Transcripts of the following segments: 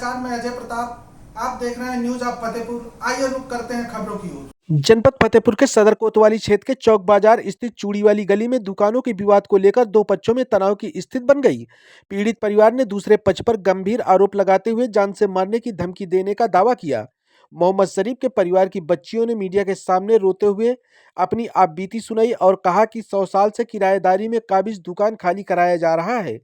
नमस्कार, मैं अजय प्रताप। आप देख रहे हैं न्यूज ऑफ फतेहपुर। आइए रुक करते हैं खबरों की ओर। जनपद फतेहपुर के सदर कोतवाली क्षेत्र के चौक बाजार स्थित चूड़ी वाली गली में दुकानों के विवाद को लेकर दो पक्षों में तनाव की स्थिति बन गई। पीड़ित परिवार ने दूसरे पक्ष पर गंभीर आरोप लगाते हुए जान से मारने की धमकी देने का दावा किया। मोहम्मद शरीफ के परिवार की बच्चियों ने मीडिया के सामने रोते हुए अपनी आपबीती सुनाई और कहा कि 100 साल से किराएदारी में काबिज दुकान खाली कराया जा रहा है।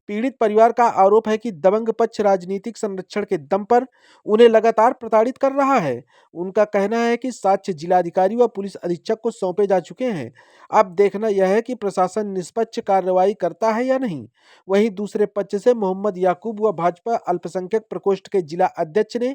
पीड़ित परिवार का आरोप है कि दबंग पक्ष राजनीतिक संरक्षण के दम पर उन्हें लगातार प्रताड़ित कर रहा है। उनका कहना है कि साक्ष्य जिलाधिकारी व पुलिस अधीक्षक को सौंपे जा चुके हैं। अब देखना यह है कि प्रशासन निष्पक्ष कार्रवाई करता है या नहीं। वहीं दूसरे पक्ष से मोहम्मद याकूब व भाजपा अल्पसंख्यक प्रकोष्ठ के जिला अध्यक्ष ने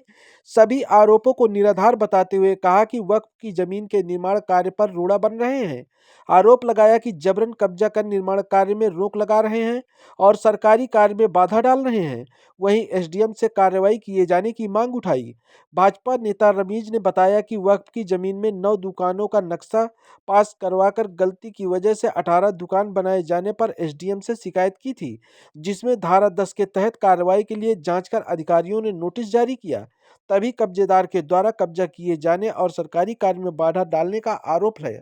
सभी आरोपों को निराधार बताते हुए कहा कि वक्फ की जमीन के निर्माण कार्य पर रोड़ा बन रहे हैं। आरोप लगाया कि जबरन कब्जा कर निर्माण कार्य में रोक लगा रहे हैं और सरकारी कार्य में बाधा डाल रहे हैं। वहीं एसडीएम से कार्रवाई किए जाने की मांग उठाई। भाजपा नेता रमीज ने बताया कि वक्फ की जमीन में 9 दुकानों का नक्शा पास करवाकर गलती की वजह से 18 दुकान बनाए जाने पर एसडीएम से शिकायत की थी, जिसमें धारा 10 के तहत कार्रवाई के लिए जांच कर अधिकारियों ने नोटिस जारी किया। तभी कब्जेदार के द्वारा कब्जा किए जाने और सरकारी कार्य में बाधा डालने का आरोप है।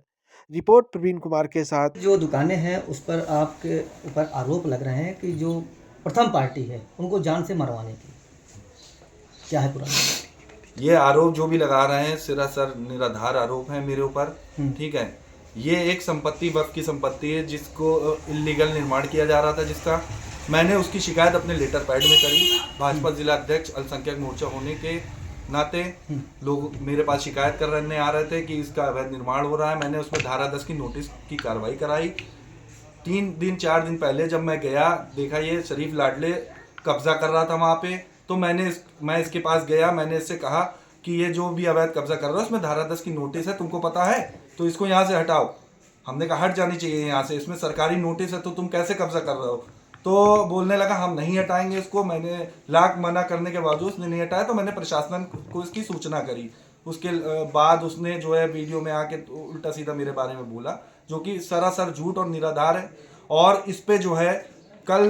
रिपोर्ट प्रवीण कुमार के साथ। जो दुकानें हैं उस पर आपके ऊपर आरोप लग रहे हैं कि जो प्रथम पार्टी है उनको जान से मरवाने की, क्या है पूरा? ये आरोप जो भी लगा रहे हैं सरासर निराधार आरोप है मेरे ऊपर। ठीक है, ये एक संपत्ति वक्फ की संपत्ति है जिसको इल्लीगल निर्माण किया जा रहा था, जिसका मैंने उसकी शिकायत अपने लेटर पैड में करी। भाजपा जिला अध्यक्ष अल्पसंख्यक मोर्चा होने के नाते लोग मेरे पास शिकायत करने आ रहे थे कि इसका अवैध निर्माण हो रहा है। मैंने उसमें धारा 10 की नोटिस की कार्रवाई कराई। 4 दिन पहले जब मैं गया, देखा ये शरीफ लाडले कब्जा कर रहा था वहाँ पे, तो मैं इसके पास गया। मैंने इससे कहा कि ये जो भी अवैध कब्जा कर रहा है उसमें धारा 10 की नोटिस है, तुमको पता है, तो इसको यहाँ से हटाओ। हमने कहा हट जानी चाहिए यहाँ से, इसमें सरकारी नोटिस है तो तुम कैसे कब्जा कर रहे हो? तो बोलने लगा हम नहीं हटाएंगे इसको। मैंने लाख मना करने के बावजूद उसने नहीं हटाया, तो मैंने प्रशासन को इसकी सूचना करी। उसके बाद उसने जो है वीडियो में आके उल्टा सीधा मेरे बारे में बोला, जो कि सरासर झूठ और निराधार है। और इस पे जो है कल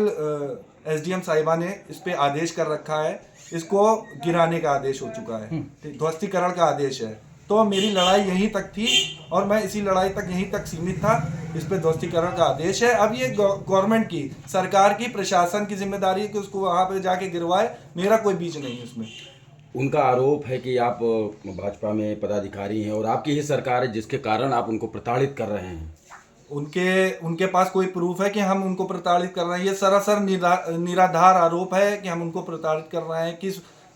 एसडीएम साहिबा ने इस पे आदेश कर रखा है, इसको गिराने का आदेश हो चुका है, ध्वस्तीकरण का आदेश है। तो मेरी लड़ाई यहीं तक थी और मैं इसी लड़ाई तक यहीं तक सीमित था। इस पे ध्वस्तीकरण का आदेश है। अब ये गवर्नमेंट की, सरकार की, प्रशासन की जिम्मेदारी है कि उसको वहाँ पे जाके गिरवाए। मेरा कोई बीच नहीं है उसमें। उनका आरोप है कि आप भाजपा में पदाधिकारी हैं और आपकी ही सरकार है जिसके कारण आप उनको प्रताड़ित कर रहे हैं। उनके पास कोई प्रूफ है कि हम उनको प्रताड़ित कर रहे हैं? ये सरासर निराधार आरोप है कि हम उनको प्रताड़ित कर रहे हैं।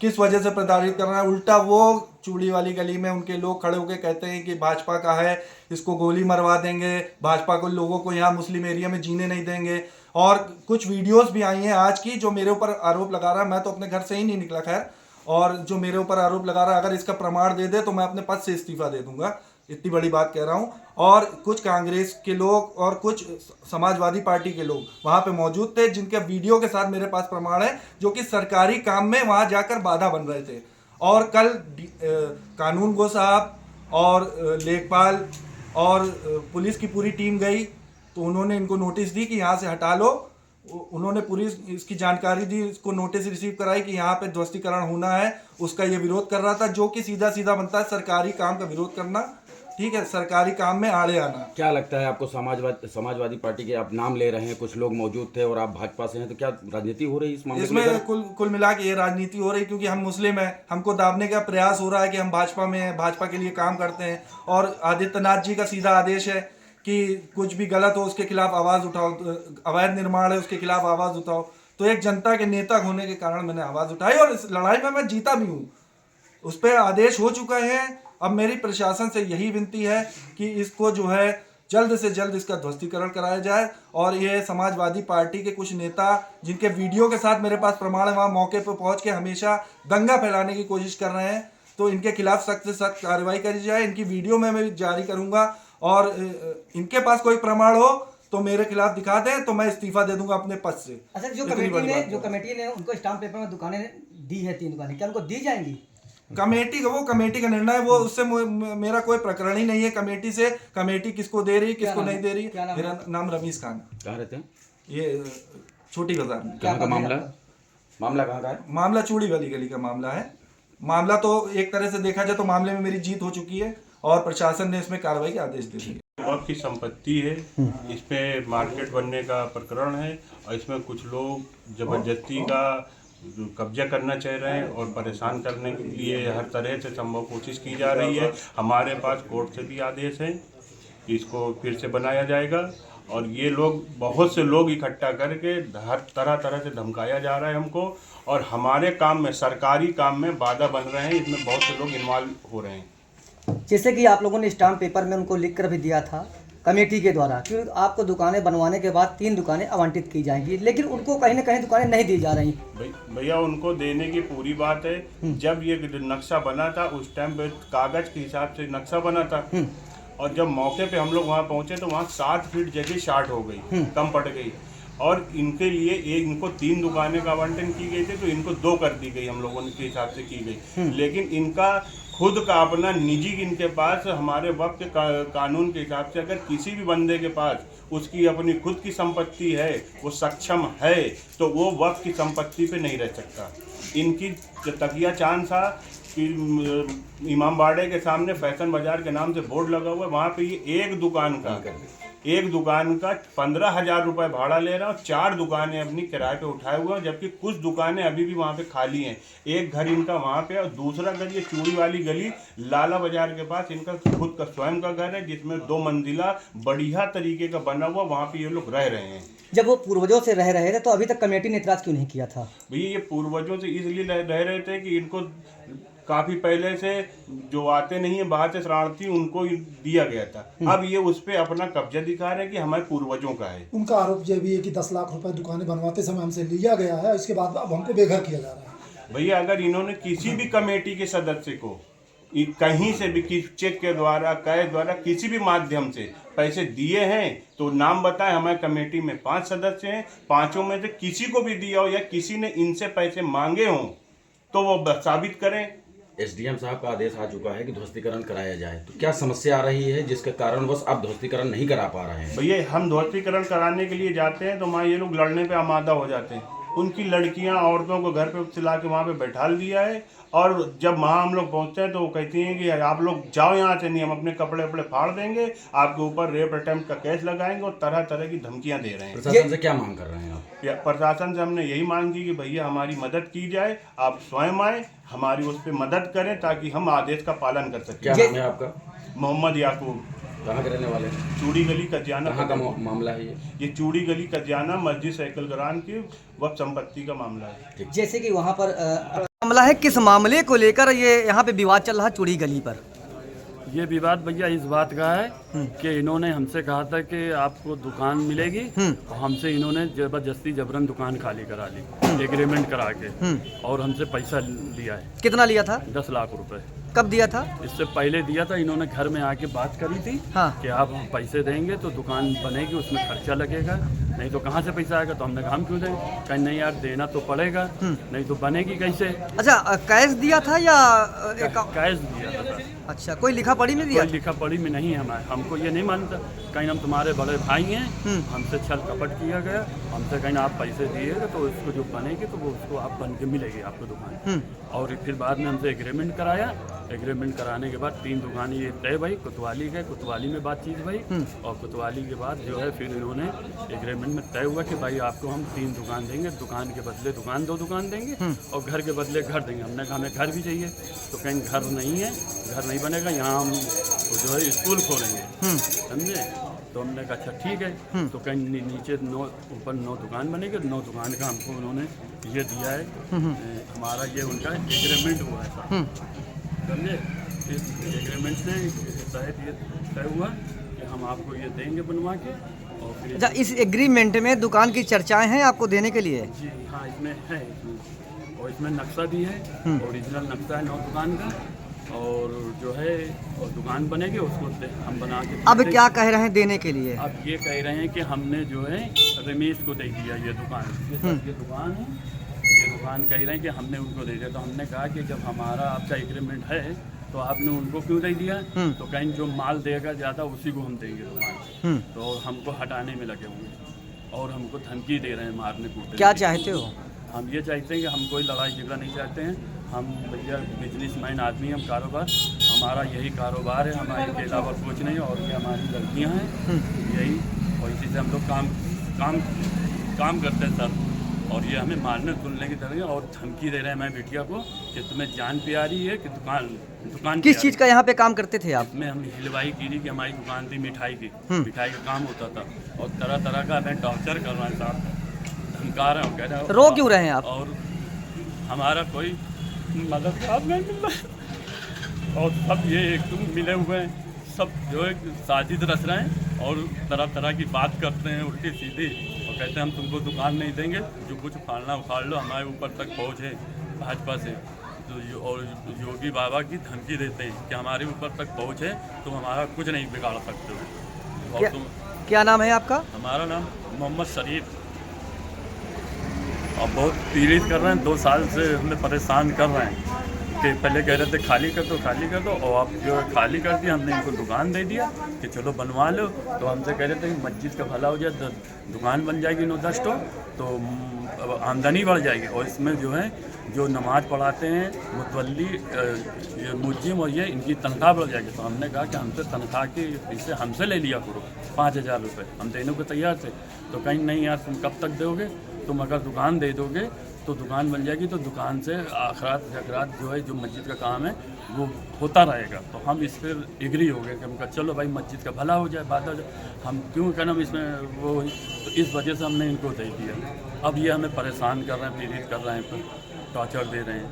किस वजह से प्रताड़ित कर रहे हैं? उल्टा वो चूड़ी वाली गली में उनके लोग खड़े होकर कहते हैं कि भाजपा का है, इसको गोली मरवा देंगे, भाजपा को लोगों को यहाँ मुस्लिम एरिया में जीने नहीं देंगे। और कुछ वीडियोस भी आई हैं आज की जो मेरे ऊपर आरोप लगा रहा है। मैं तो अपने घर से ही नहीं निकला खैर, और जो मेरे ऊपर आरोप लगा रहा है, अगर इसका प्रमाण दे दे तो मैं अपने पद से इस्तीफा दे दूंगा। इतनी बड़ी बात कह रहा हूँ। और कुछ कांग्रेस के लोग और कुछ समाजवादी पार्टी के लोग वहाँ पे मौजूद थे, जिनके वीडियो के साथ मेरे पास प्रमाण है, जो कि सरकारी काम में वहाँ जाकर बाधा बन रहे थे। और कल कानून गो साहब और लेखपाल और पुलिस की पूरी टीम गई, तो उन्होंने इनको नोटिस दी कि यहाँ से हटा लो। उन्होंने पूरी इसकी जानकारी दी, इसको नोटिस रिसीव कराई कि यहाँ पे ध्वस्तीकरण होना है। उसका ये विरोध कर रहा था, जो कि सीधा सीधा बनता है सरकारी काम का विरोध करना। ठीक है, सरकारी काम में आड़े आना। क्या लगता है आपको? समाजवादी पार्टी के आप नाम ले रहे हैं, कुछ लोग मौजूद थे और आप भाजपा से हैं, तो क्या राजनीति हो रही है इस मामले में? इसमें कुल मिला के ये राजनीति हो रही है, क्योंकि हम मुस्लिम हैं। हमको दाबने का प्रयास हो रहा है कि हम भाजपा में हैं, भाजपा के लिए काम करते हैं। और आदित्यनाथ जी का सीधा आदेश है कि कुछ भी गलत हो उसके खिलाफ आवाज़ उठाओ, अवैध निर्माण है उसके खिलाफ आवाज़ उठाओ। तो एक जनता के नेता होने के कारण मैंने आवाज़ उठाई और इस लड़ाई में मैं जीता भी हूँ। उस पर आदेश हो चुका है। अब मेरी प्रशासन से यही विनती है कि इसको जो है जल्द से जल्द इसका ध्वस्तीकरण कराया जाए। और ये समाजवादी पार्टी के कुछ नेता, जिनके वीडियो के साथ मेरे पास प्रमाण है, वहाँ मौके पर पहुँच के हमेशा दंगा फैलाने की कोशिश कर रहे हैं, तो इनके खिलाफ सख्त से सख्त कार्रवाई करी जाए। इनकी वीडियो मैं जारी करूँगा और इनके पास कोई प्रमाण हो तो मेरे खिलाफ दिखा दें, तो मैं इस्तीफा दे दूंगा अपने पद से। अच्छा, जो कमेटी ने उनको स्टाम्प पेपर में दुकानें दी है, 3 दुकानें, क्या उनको दी जाएंगी? कमेटी का निर्णय है, वो उससे मेरा कोई प्रकरण ही नहीं है। कमेटी से, कमेटी किसको दे रही किसको नहीं दे रही। मेरा नाम रमीज खान। कहाँ रहते हैं? ये छोटी बाजार में। क्या का मामला? मामला कहाँ का है? मामला चूड़ी वाली गली का मामला है। मामला तो एक तरह से देखा जाए तो मामले में मेरी जीत हो चुकी है और प्रशासन ने इसमें कार्रवाई के आदेश दे दिए। वक्त की संपत्ति है, इस पे मार्केट बनने का प्रकरण है और इसमें कुछ लोग जबरदस्ती का कब्जा करना चाह रहे हैं और परेशान करने के लिए हर तरह से संभव कोशिश की जा रही है। हमारे पास कोर्ट से भी आदेश है, इसको फिर से बनाया जाएगा और ये लोग बहुत से लोग इकट्ठा करके हर तरह से धमकाया जा रहा है हमको और हमारे काम में, सरकारी काम में बाधा बन रहे हैं। इसमें बहुत से लोग इन्वॉल्व हो रहे हैं। जैसे कि आप लोगों ने स्टाम्प पेपर में उनको लिख कर भी दिया था कमेटी के द्वारा कि आपको दुकानें बनवाने के बाद 3 दुकानें आवंटित की जाएंगी, लेकिन उनको कहीं ना कहीं दुकानें नहीं दी जा रही। भैया उनको देने की पूरी बात है। जब ये नक्शा बना था उस टाइम पे कागज के हिसाब से नक्शा बना था और जब मौके पे हम लोग वहाँ पहुँचे तो वहाँ 7 फीट जगह शार्ट हो गई, कम पड़ गई और इनके लिए इनको 3 दुकानें का आवंटन की गई थी तो इनको 2 कर दी गई, हम लोगों के हिसाब से की गई। लेकिन इनका खुद का अपना निजी, इनके पास हमारे वक्त के कानून के हिसाब से अगर किसी भी बंदे के पास उसकी अपनी खुद की संपत्ति है, वो सक्षम है, तो वो वक्त की संपत्ति पे नहीं रह सकता। इनकी तकिया चांद था कि इमामबाड़े के सामने फैशन बाजार के नाम से बोर्ड लगा हुआ है, वहाँ पे ये एक दुकान का 15,000 रुपये भाड़ा ले रहा है और 4 दुकानें अपनी किराए पे उठाए हुए हैं, जबकि कुछ दुकानें अभी भी वहाँ पे खाली हैं। एक घर इनका वहाँ पे और दूसरा घर ये चूड़ी वाली गली लाला बाजार के पास इनका खुद का स्वयं का घर है, जिसमें 2 मंजिला बढ़िया तरीके का बना हुआ, वहाँ पे ये लोग रह रहे हैं। जब वो पूर्वजों से रह रहे थे तो अभी तक कमेटी ने इतराज क्यों नहीं किया था? भैया ये पूर्वजों से इसलिए रह रहे थे कि इनको काफी पहले से जो आते नहीं है बाहर से शरणार्थी, उनको दिया गया था। अब ये उस पे अपना कब्जा दिखा रहे हैं कि हमारे पूर्वजों का है। उनका आरोप यह भी है कि 10 लाख रुपए दुकानें बनवाते समय हमसे लिया गया है, इसके बाद अब हमको बेघर किया जा रहा है। भैया अगर इन्होंने किसी भी कमेटी के सदस्य को कहीं से भी चेक के द्वारा, कैश द्वारा, किसी भी माध्यम से पैसे दिए हैं तो नाम बताएं। हमारे कमेटी में 5 सदस्य हैं, 5 में से किसी को भी दिया हो या किसी ने इनसे पैसे मांगे हों तो वो साबित करें। एसडीएम साहब का आदेश आ चुका है कि ध्वस्तीकरण कराया जाए, तो क्या समस्या आ रही है जिसके कारण बस आप ध्वस्तीकरण नहीं करा पा रहे हैं? भैया हम ध्वस्तीकरण कराने के लिए जाते हैं तो वहाँ ये लोग लड़ने पे आमादा हो जाते हैं। उनकी लड़कियां, औरतों को घर पे सिला के वहाँ पे बैठा दिया है और जब वहाँ हम लोग पहुँचते हैं तो वो कहती हैं कि आप लोग जाओ यहाँ से, नहीं हम अपने कपड़े वपड़े फाड़ देंगे, आपके ऊपर रेप अटेम्प्ट का केस लगाएंगे और तरह तरह की धमकियाँ दे रहे हैं। प्रशासन से क्या मांग कर रहे हैं आप? प्रशासन से हमने यही मांग की कि भैया हमारी मदद की जाए, आप स्वयं आए, हमारी उस पर मदद करें ताकि हम आदेश का पालन कर सकें। क्या नाम है आपका? मोहम्मद याकूब। कहाँ के रहने वाले हैं? चूड़ी गली कजियाना। कहाँ का मामला है ये चूड़ी गली कजियाना मस्जिद साइकिल ग्राम की वक्त संपत्ति का मामला है। जैसे कि वहाँ पर मामला है, किस मामले को लेकर ये यहाँ पे विवाद चल रहा है चूड़ी गली पर? ये विवाद भैया इस बात का है कि इन्होंने हमसे कहा था कि आपको दुकान मिलेगी और हमसे इन्होंने जबरदस्ती जबरन दुकान खाली करा ली, एग्रीमेंट करा के, और हमसे पैसा लिया है। कितना लिया था? 10 लाख रुपए। कब दिया था? इससे पहले दिया था। इन्होंने घर में आके बात करी थी कि आप पैसे देंगे तो दुकान बनेगी, उसमें खर्चा लगेगा, नहीं तो कहाँ से पैसा आएगा। तो हमने कहा हम क्यों दें? कहीं नहीं यार देना तो पड़ेगा, नहीं तो बनेगी कैसे। अच्छा, कैश दिया था या कैश दिया था सर। अच्छा, कोई लिखा पढ़ी में दिया? कोई लिखा पढ़ी में नहीं है। हमको ये नहीं मानता, कहीं हम तुम्हारे बड़े भाई हैं, हमसे छल कपट किया गया, हमसे कहीं आप पैसे दिएगा तो उसको जो बनेगी तो वो उसको आप बन के मिलेगी आपको दुकान। और फिर बाद में हमसे एग्रीमेंट कराया। एग्रीमेंट कराने के बाद 3 दुकान ये तय भाई, कोतवाली गए, कोतवाली में बातचीत भाई, और कोतवाली के बाद जो है फिर इन्होंने एग्रीमेंट में तय हुआ कि भाई आपको हम 3 दुकान देंगे, दुकान के बदले दुकान 2 दुकान देंगे और घर के बदले घर देंगे। हमने कहा हमें घर भी चाहिए, तो कहीं घर नहीं है, घर नहीं बनेगा, यहाँ हम जो है स्कूल खोलेंगे, समझे। तो हमने कहा अच्छा ठीक है। तो कहीं नीचे ऊपर 9 दुकान बनेगी, 9 दुकान का हमको उन्होंने ये दिया है, हमारा ये उनका एग्रीमेंट हुआ है, समझे। इस एग्रीमेंट से तहत ये तय हुआ कि हम आपको ये देंगे बनवा के। और फिर अच्छा, इस एग्रीमेंट में दुकान की चर्चाएं हैं आपको देने के लिए? जी हाँ, इसमें है, और इसमें नक्शा भी है, ओरिजिनल नक्शा है 9 दुकान का, और जो है और दुकान बनेगी उसको हम बना के। अब क्या कह रहे हैं देने के लिए? अब ये कह रहे हैं कि हमने जो है रमेश को दे दिया ये दुकान, ये दुकान है, ये दुकान कह रहे हैं कि हमने उनको दे दिया। तो हमने कहा कि जब हमारा आपका एग्रीमेंट है तो आपने उनको क्यों दे दिया? तो कहीं जो माल देगा ज़्यादा उसी को हम देंगे दुकान। तो हमको हटाने में लगे हुए और हमको धमकी दे रहे हैं, मारने कूटने। क्या चाहते हो? हम ये चाहते हैं कि हम कोई लड़ाई झगड़ा नहीं चाहते हैं। हम भैया बिजनेसमैन आदमी हैं, हम कारोबार, हमारा यही कारोबार है, हमारे के अलावा कुछ नहीं। और ये हमारी लड़कियां हैं यही, और इसी से हम लोग काम करते हैं सर। और ये हमें मारने सुनने की तरह और धमकी दे रहे हैं मैं बिटिया को कि तुम्हें जान प्यारी है कि दुकान किस चीज़ का यहाँ पे काम करते थे आप? में हम हिलवाई की थी कि हमारी दुकान थी मिठाई की, मिठाई का काम होता था। और तरह तरह का हमें टॉर्चर कर रहे हैं साहब, धमका रहे हैं, कह रहे हैं रो क्यों रहे हैं आप? और हमारा कोई मददगार नहीं मिल रहा है। और सब ये एक मिले हुए हैं, सब जो है साजिश रच रहे हैं और तरह तरह की बात करते हैं उल्टी सीधी, और कहते हैं हम तुमको दुकान नहीं देंगे, जो कुछ उखाड़ना उखाड़ लो, हमारे ऊपर तक पहुँचे भाजपा से। तो और योगी बाबा की धमकी देते हैं कि हमारे ऊपर तक पहुँचे तो हमारा कुछ नहीं बिगाड़ सकते हो। और क्या नाम है आपका? हमारा नाम मोहम्मद शरीफ। और बहुत पीड़ित कर रहे हैं, 2 साल से हमें परेशान कर रहे हैं कि पहले कह रहे थे खाली कर दो, और अब जो खाली कर दिया, हमने इनको दुकान दे दिया कि चलो बनवा लो। तो हमसे कह रहे थे कि मस्जिद का भला हो जाए, दुकान बन जाएगी 9-10 तो आमदनी बढ़ जाएगी। और इसमें जो है जो नमाज़ पढ़ाते हैं मुतवल्ली, ये मुज्जिम और ये, इनकी तनख्वाह बढ़ जाएगी। तो हमने कहा कि हमसे तनख्वाह के पैसे हमसे ले लिया करो 5000 रुपये, हम देने को तैयार थे। तो कहीं नहीं यार तुम कब तक दोगे, तुम अगर दुकान दे दोगे तो दुकान बन जाएगी, तो दुकान से आखरात जो है जो मस्जिद का काम है वो होता रहेगा। तो हम इस पर एग्री हो गए कि हम कहा चलो भाई मस्जिद का भला हो जाए, बात हो जाए, हम क्यों कहना इसमें वो। तो इस वजह से हमने इनको दे दिया। अब ये हमें परेशान कर रहे हैं, पीड़ित कर रहे हैं, टॉर्चर दे रहे हैं।